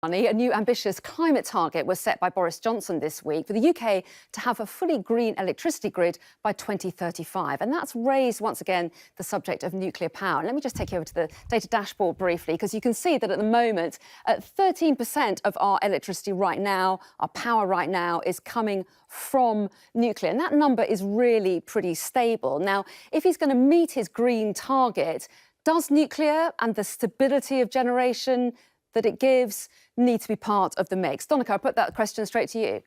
A new ambitious climate target was set by Boris Johnson this week for the UK to have a fully green electricity grid by 2035. And that's raised once again the subject of nuclear power. And let me just take you over to the data dashboard briefly, because you can see that at the moment, 13% of our electricity right now, our power right now, is coming from nuclear. And that number is really pretty stable. Now, if he's going to meet his green target, does nuclear and the stability of generation that it gives need to be part of the mix? Donner-ker, I'll put that question straight to you.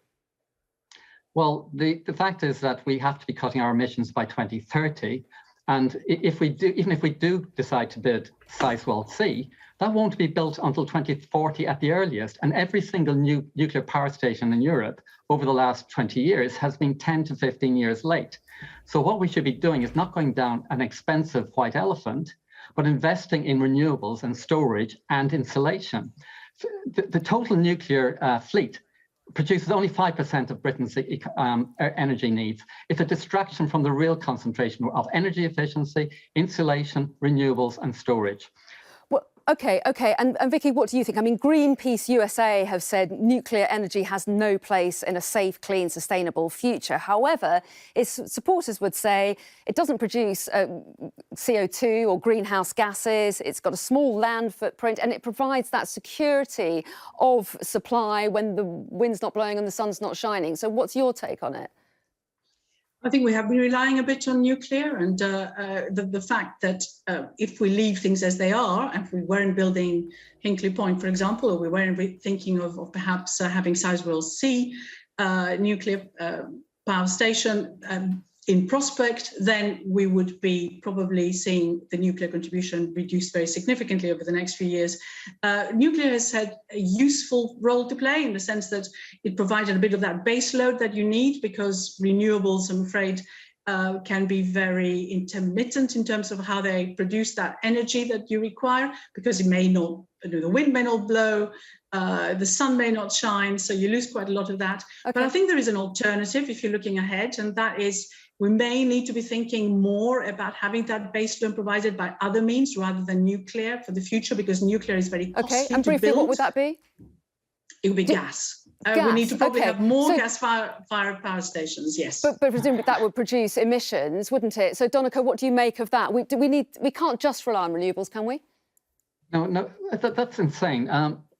Well, the fact is that we have to be cutting our emissions by 2030. And even if we do decide to build Sizewell C, that won't be built until 2040 at the earliest. And every single new nuclear power station in Europe over the last 20 years has been 10 to 15 years late. So what we should be doing is not going down an expensive white elephant, but investing in renewables and storage and insulation. The total nuclear fleet produces only 5% of Britain's energy needs. It's a distraction from the real concentration of energy efficiency, insulation, renewables and storage. Well, OK. And Vicky, what do you think? I mean, Greenpeace USA have said nuclear energy has no place in a safe, clean, sustainable future. However, its supporters would say it doesn't produce CO2 or greenhouse gases. It's got a small land footprint and it provides that security of supply when the wind's not blowing and the sun's not shining. So what's your take on it? I think we have been relying a bit on nuclear, and the fact that if we leave things as they are, and if we weren't building Hinkley Point, for example, or we weren't thinking of perhaps having Sizewell C nuclear power station in prospect, then we would be probably seeing the nuclear contribution reduced very significantly over the next few years. Nuclear has had a useful role to play in the sense that it provided a bit of that base load that you need, because renewables, I'm afraid, can be very intermittent in terms of how they produce that energy that you require, because it may not, the wind may not blow, the sun may not shine, so you lose quite a lot of that. Okay. But I think there is an alternative if you're looking ahead, and that is we may need to be thinking more about having that base load provided by other means rather than nuclear for the future, because nuclear is very costly Okay, and briefly, what would that be? It would be gas. We need to probably have more gas-fired power stations, yes. But presumably that would produce emissions, wouldn't it? So, Donner-ker, what do you make of that? We can't just rely on renewables, can we? No, that's insane.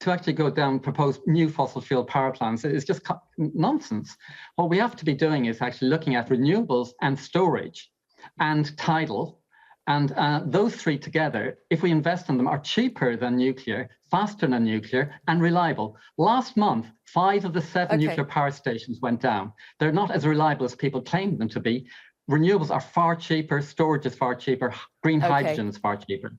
To actually go down and propose new fossil fuel power plants is just nonsense. What we have to be doing is actually looking at renewables and storage and tidal. And those three together, if we invest in them, are cheaper than nuclear, faster than nuclear, and reliable. Last month, 5 of the 7 nuclear power stations went down. They're not as reliable as people claim them to be. Renewables are far cheaper, storage is far cheaper, green hydrogen is far cheaper.